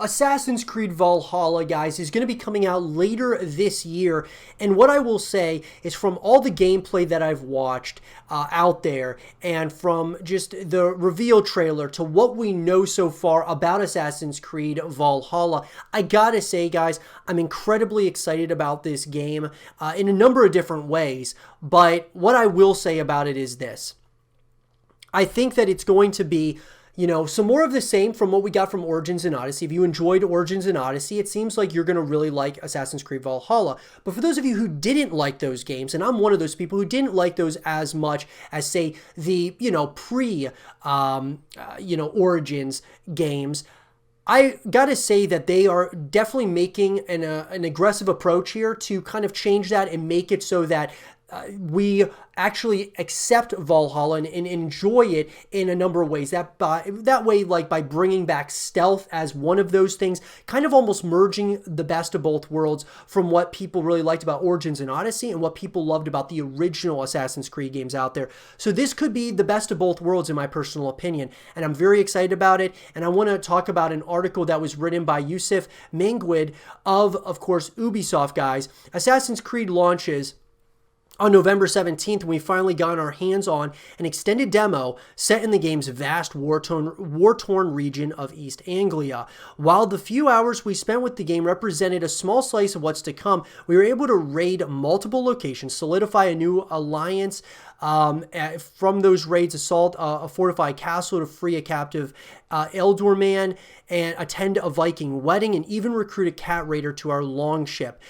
Assassin's Creed Valhalla, guys, is going to be coming out later this year. And what I will say is from all the gameplay that I've watched out there and from just the reveal trailer to what we know so far about Assassin's Creed Valhalla, I gotta say, guys, I'm incredibly excited about this game in a number of different ways. But what I will say about it is this. I think that it's going to be some more of the same from what we got from Origins and Odyssey. If you enjoyed Origins and Odyssey, it seems like you're going to really like Assassin's Creed Valhalla. But for those of you who didn't like those games, and I'm one of those people who didn't like those as much as, say, the, Origins games, I gotta say that they are definitely making an aggressive approach here to kind of change that and make it so that we actually accept Valhalla and enjoy it in a number of ways. That way, like by bringing back stealth as one of those things, kind of almost merging the best of both worlds from what people really liked about Origins and Odyssey and what people loved about the original Assassin's Creed games out there. So this could be the best of both worlds in my personal opinion, and I'm very excited about it. And I want to talk about an article that was written by Yusuf Manguid of course, Ubisoft, guys. Assassin's Creed launches on November 17th, we finally got our hands on an extended demo set in the game's vast war-torn region of East Anglia. While the few hours we spent with the game represented a small slice of what's to come, we were able to raid multiple locations, solidify a new alliance from those raids, assault a fortified castle to free a captive Eldor man, and attend a Viking wedding, and even recruit a cat raider to our longship.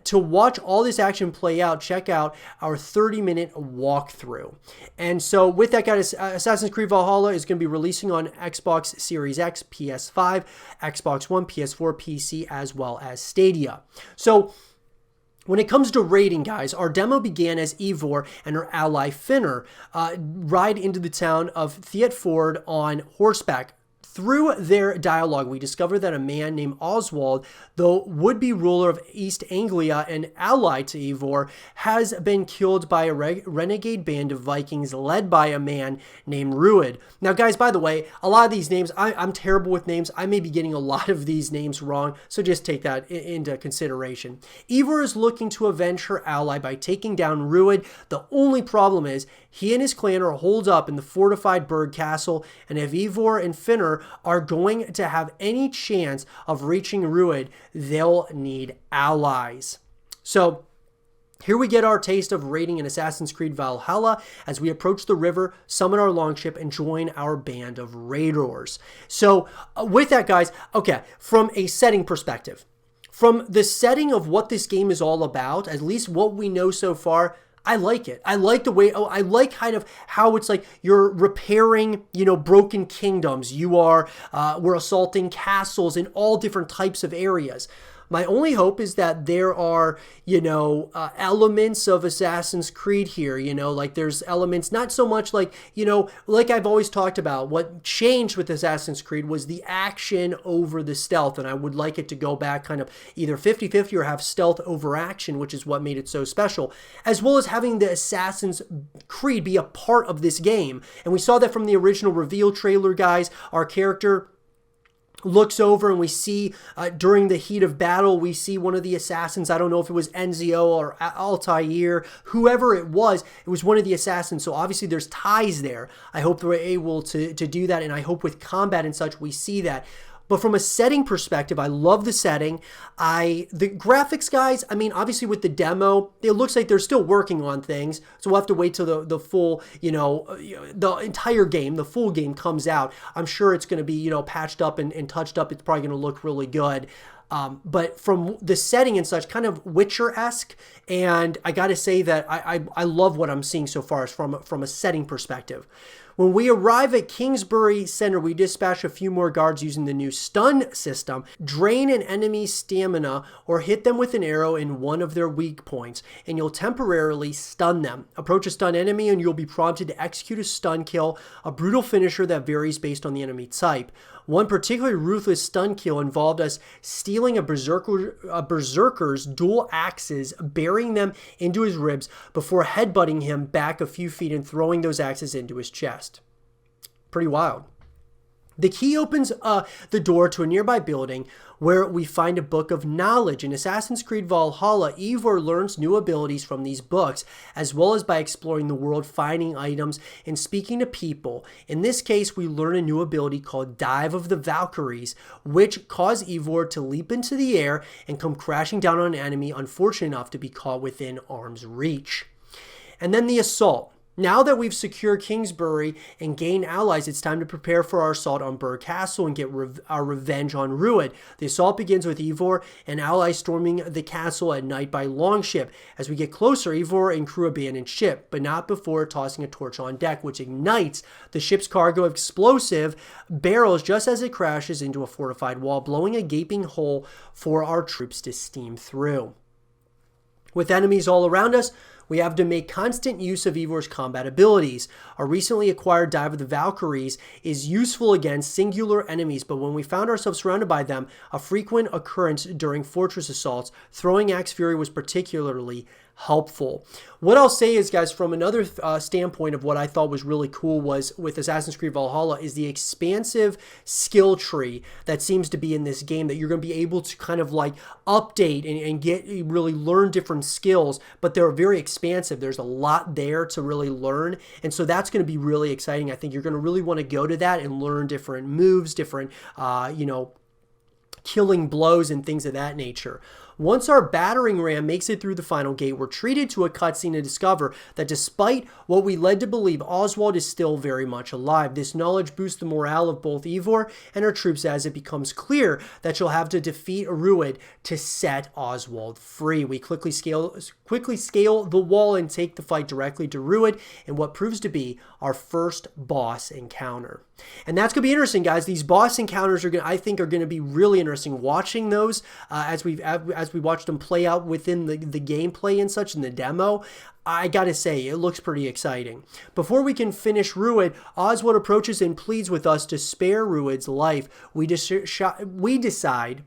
To watch all this action play out, check out our 30-minute walkthrough. And so with that, guys, Assassin's Creed Valhalla is going to be releasing on Xbox Series X, PS5, Xbox One, PS4, PC, as well as Stadia. So when it comes to raiding, guys, our demo began as Eivor and her ally Finner ride into the town of Thietford on horseback. Through their dialogue, we discover that a man named Oswald, the would-be ruler of East Anglia and ally to Eivor, has been killed by a renegade band of Vikings led by a man named Rued. Now, guys, by the way, a lot of these names, I'm terrible with names. I may be getting a lot of these names wrong, so just take that into consideration. Eivor is looking to avenge her ally by taking down Rued. The only problem is he and his clan are holed up in the fortified Berg Castle, and if Eivor and Finner are going to have any chance of reaching Rued, they'll need allies. So here we get our taste of raiding in Assassin's Creed Valhalla as we approach the river, summon our longship, and join our band of raiders. So with that, guys, okay, from a setting perspective, from the setting of what this game is all about, at least what we know so far, I like it. I like the way, I like kind of how it's like you're repairing, broken kingdoms. We're assaulting castles in all different types of areas. My only hope is that there are, elements of Assassin's Creed here, like there's elements, not so much like, like I've always talked about, what changed with Assassin's Creed was the action over the stealth. And I would like it to go back kind of either 50-50 or have stealth over action, which is what made it so special, as well as having the Assassin's Creed be a part of this game. And we saw that from the original reveal trailer, guys. Our character looks over and we see during the heat of battle, we see one of the assassins. I don't know if it was Enzio or Altair, whoever it was one of the assassins. So obviously there's ties there. I hope they're able to do that, and I hope with combat and such we see that. But from a setting perspective, I love the setting. The graphics, guys, I mean, obviously with the demo, it looks like they're still working on things. So we'll have to wait till the full, the entire game, the full game comes out. I'm sure it's going to be, patched up and touched up. It's probably going to look really good. But from the setting and such, kind of Witcher-esque, and I got to say that I love what I'm seeing so far as from a setting perspective. When we arrive at Kingsbury Center, we dispatch a few more guards using the new stun system. Drain an enemy's stamina or hit them with an arrow in one of their weak points, and you'll temporarily stun them. Approach a stun enemy and you'll be prompted to execute a stun kill, a brutal finisher that varies based on the enemy type. One particularly ruthless stun kill involved us stealing a berserker's dual axes, burying them into his ribs before headbutting him back a few feet and throwing those axes into his chest. Pretty wild. The key opens the door to a nearby building where we find a book of knowledge. In Assassin's Creed Valhalla, Eivor learns new abilities from these books, as well as by exploring the world, finding items, and speaking to people. In this case, we learn a new ability called Dive of the Valkyries, which cause Eivor to leap into the air and come crashing down on an enemy unfortunate enough to be caught within arm's reach. And then the assault. Now that we've secured Kingsbury and gained allies, it's time to prepare for our assault on Burg Castle and get our revenge on Rued. The assault begins with Eivor and allies storming the castle at night by longship. As we get closer, Eivor and crew abandon ship, but not before tossing a torch on deck, which ignites the ship's cargo of explosive barrels just as it crashes into a fortified wall, blowing a gaping hole for our troops to steam through. With enemies all around us, we have to make constant use of Eivor's combat abilities. Our recently acquired Dive of the Valkyries is useful against singular enemies, but when we found ourselves surrounded by them, a frequent occurrence during fortress assaults, throwing Axe Fury was particularly helpful. What I'll say is, guys, from another standpoint of what I thought was really cool was with Assassin's Creed Valhalla is the expansive skill tree that seems to be in this game, that you're going to be able to kind of like update and get really learn different skills, but they're very expansive. There's a lot there to really learn, and so that's going to be really exciting. I think you're going to really want to go to that and learn different moves, different killing blows and things of that nature. Once our battering ram makes it through the final gate, we're treated to a cutscene to discover that despite what we led to believe, Oswald is still very much alive. This knowledge boosts the morale of both Eivor and her troops as it becomes clear that she'll have to defeat Rued to set Oswald free. We quickly scale the wall and take the fight directly to Rued in what proves to be our first boss encounter. And that's going to be interesting, guys. These boss encounters I think are going to be really interesting. Watching those as we watched them play out within the gameplay and such in the demo, I gotta say, it looks pretty exciting. Before we can finish Rued, Oswald approaches and pleads with us to spare Rued's life. We decide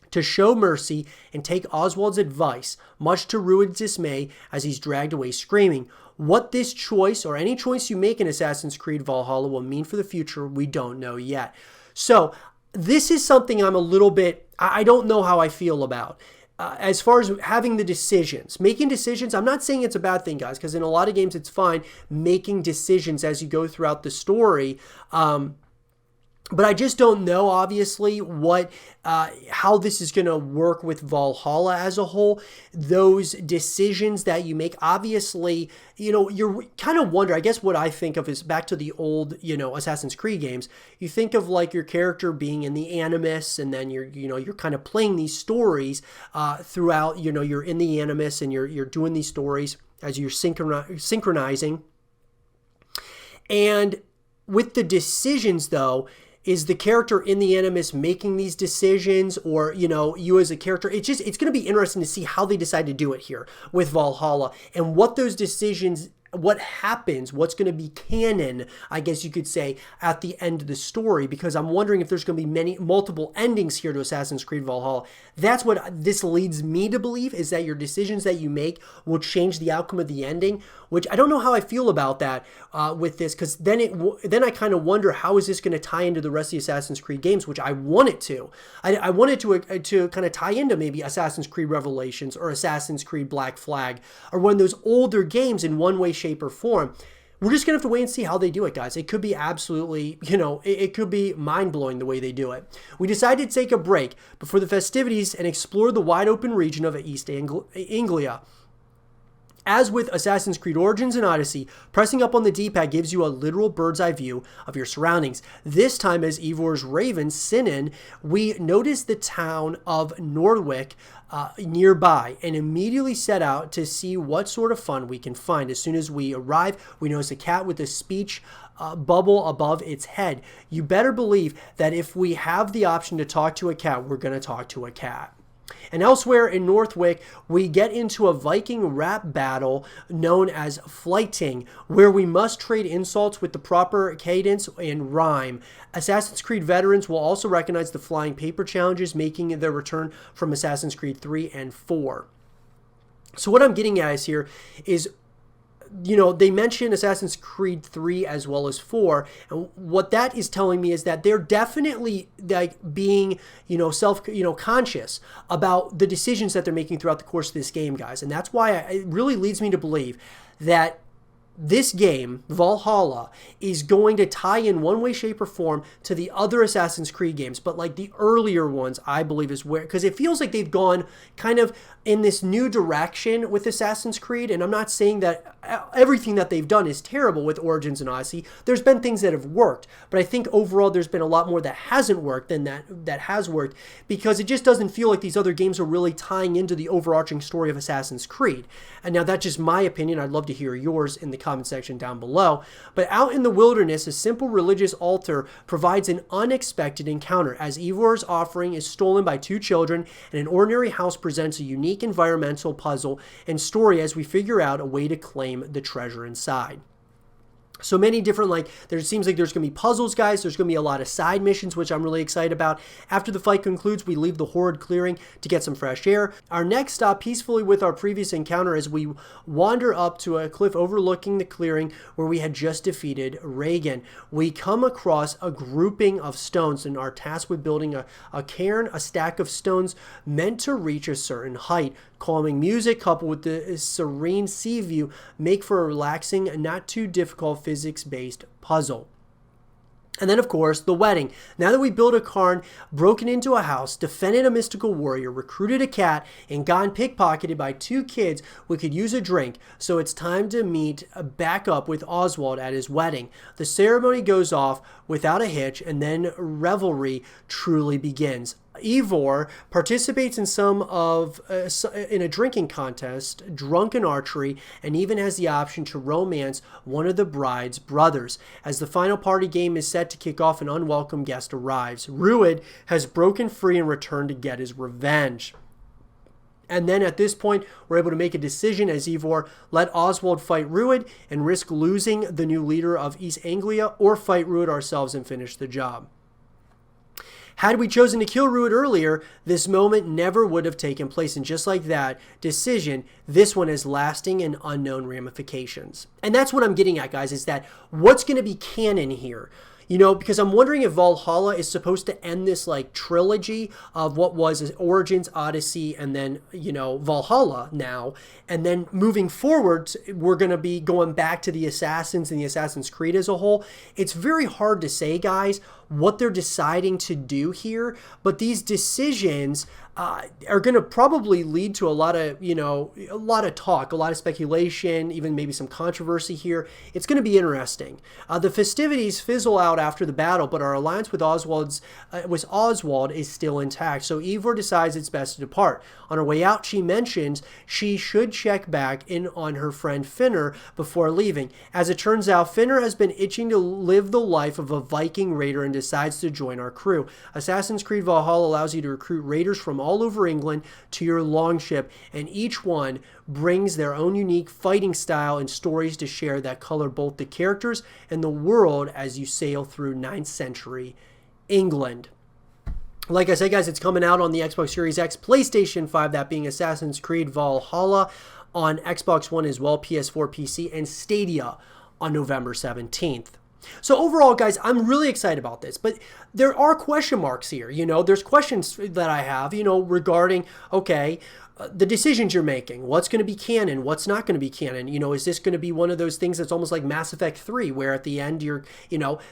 to show mercy and take Oswald's advice, much to Rued's dismay as he's dragged away screaming. What this choice, or any choice you make in Assassin's Creed Valhalla, will mean for the future, we don't know yet. So, this is something I'm a little bit, I don't know how I feel about. As far as having the decisions, making decisions, I'm not saying it's a bad thing, guys, because in a lot of games it's fine making decisions as you go throughout the story. But I just don't know, obviously, how this is going to work with Valhalla as a whole. Those decisions that you make, obviously, you're kind of wonder. I guess what I think of is back to the old, Assassin's Creed games. You think of like your character being in the Animus, and then you're kind of playing these stories throughout. You're in the Animus, and you're doing these stories as you're synchronizing. And with the decisions, though, is the character in the Animus making these decisions, or, you as a character? It's going to be interesting to see how they decide to do it here with Valhalla, and what those decisions, what happens, what's going to be canon, I guess you could say, at the end of the story, because I'm wondering if there's going to be multiple endings here to Assassin's Creed Valhalla. That's what this leads me to believe, is that your decisions that you make will change the outcome of the ending, which I don't know how I feel about that with this, because then I kind of wonder, how is this going to tie into the rest of the Assassin's Creed games, which I want it to. I want it to kind of tie into maybe Assassin's Creed Revelations or Assassin's Creed Black Flag, or one of those older games in one way, shape, or form. We're just going to have to wait and see how they do it, guys. It could be absolutely, it could be mind-blowing the way they do it. We decided to take a break before the festivities and explore the wide open region of East Anglia. As with Assassin's Creed Origins and Odyssey, pressing up on the D-pad gives you a literal bird's eye view of your surroundings. This time, as Eivor's raven, Sinan, we notice the town of Nordwick nearby, and immediately set out to see what sort of fun we can find. As soon as we arrive, we notice a cat with a speech bubble above its head. You better believe that if we have the option to talk to a cat, we're going to talk to a cat. And elsewhere in Northwick, we get into a Viking rap battle known as Flighting, where we must trade insults with the proper cadence and rhyme. Assassin's Creed veterans will also recognize the flying paper challenges, making their return from Assassin's Creed 3 and 4. So what I'm getting at is they mention Assassin's Creed 3 as well as 4. And what that is telling me is that they're definitely like being, conscious about the decisions that they're making throughout the course of this game, guys. And that's why it really leads me to believe that this game, Valhalla, is going to tie in one way, shape, or form to the other Assassin's Creed games. But like the earlier ones, I believe is where, because it feels like they've gone kind of in this new direction with Assassin's Creed. And I'm not saying that everything that they've done is terrible with Origins and Odyssey. There's been things that have worked. But I think overall there's been a lot more that hasn't worked than that has worked, because it just doesn't feel like these other games are really tying into the overarching story of Assassin's Creed. And now that's just my opinion. I'd love to hear yours in the comment section down below. But out in the wilderness, a simple religious altar provides an unexpected encounter as Ivor's offering is stolen by two children, and an ordinary house presents a unique environmental puzzle and story as we figure out a way to claim the treasure inside. So many different, there seems like there's going to be puzzles, guys. There's going to be a lot of side missions, which I'm really excited about. After the fight concludes, we leave the horrid clearing to get some fresh air. Our next stop, peacefully with our previous encounter, as we wander up to a cliff overlooking the clearing where we had just defeated Reagan. We come across a grouping of stones and are tasked with building a cairn, a stack of stones meant to reach a certain height. Calming music coupled with the serene sea view make for a relaxing and not too difficult physics-based puzzle. And then, of course, the wedding. Now that we built a cairn, broken into a house, defended a mystical warrior, recruited a cat, and gotten pickpocketed by two kids, we could use a drink. So it's time to meet back up with Oswald at his wedding. The ceremony goes off without a hitch, and then revelry truly begins. Ivor participates in a drinking contest, drunken archery, and even has the option to romance one of the bride's brothers. As the final party game is set to kick off, an unwelcome guest arrives. Rued has broken free and returned to get his revenge. And then at this point, we're able to make a decision as Ivor let Oswald fight Rued and risk losing the new leader of East Anglia, or fight Rued ourselves and finish the job. Had we chosen to kill Rued earlier, this moment never would have taken place. And just like that decision, this one has lasting and unknown ramifications. And that's what I'm getting at, guys, is that what's going to be canon here? Because I'm wondering if Valhalla is supposed to end this trilogy of what was Origins, Odyssey, and then, Valhalla now. And then moving forward, we're going to be going back to the Assassins and the Assassin's Creed as a whole. It's very hard to say, guys, what they're deciding to do here. But these decisions are going to probably lead to a lot of talk, a lot of speculation, even maybe some controversy here. It's going to be interesting. The festivities fizzle out after the battle, but our alliance with Oswald is still intact. So Ivor decides it's best to depart. On her way out, she mentions she should check back in on her friend Finner before leaving. As it turns out, Finner has been itching to live the life of a Viking raider and decides to join our crew. Assassin's Creed Valhalla allows you to recruit raiders from all over England to your longship, and each one brings their own unique fighting style and stories to share that color both the characters and the world as you sail through 9th century England. Like I said, guys, it's coming out on the Xbox Series X, PlayStation 5, that being Assassin's Creed Valhalla, on Xbox One as well, PS4, PC, and Stadia on November 17th. So overall, guys, I'm really excited about this, but there are question marks here. There's questions that I have, regarding, okay, the decisions you're making, what's going to be canon, what's not going to be canon. Is this going to be one of those things that's almost like Mass Effect 3, where at the end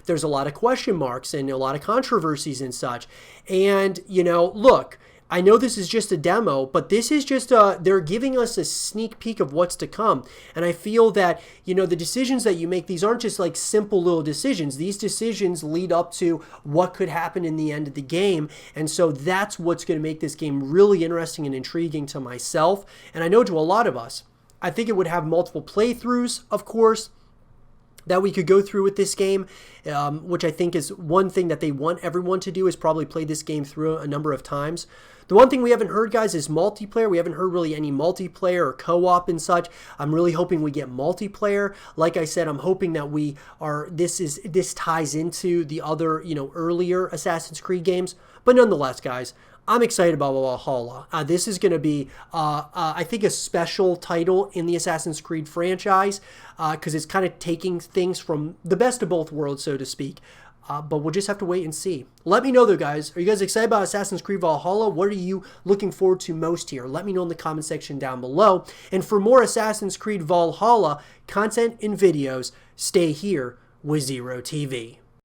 there's a lot of question marks and a lot of controversies and such. And, look, I know this is just a demo, but this is just they're giving us a sneak peek of what's to come. And I feel that, the decisions that you make, these aren't just simple little decisions. These decisions lead up to what could happen in the end of the game. And so that's what's going to make this game really interesting and intriguing to myself. And I know to a lot of us. I think it would have multiple playthroughs, of course, that we could go through with this game, which I think is one thing that they want everyone to do, is probably play this game through a number of times. The one thing we haven't heard, guys, is multiplayer. We haven't heard really any multiplayer or co-op and such. I'm really hoping we get multiplayer. Like I said, I'm hoping that this ties into the other, earlier Assassin's Creed games. But nonetheless, guys, I'm excited about Valhalla. This is going to be, I think, a special title in the Assassin's Creed franchise because it's kind of taking things from the best of both worlds, so to speak. But we'll just have to wait and see. Let me know, though, guys. Are you guys excited about Assassin's Creed Valhalla? What are you looking forward to most here? Let me know in the comment section down below. And for more Assassin's Creed Valhalla content and videos, stay here with Zero TV.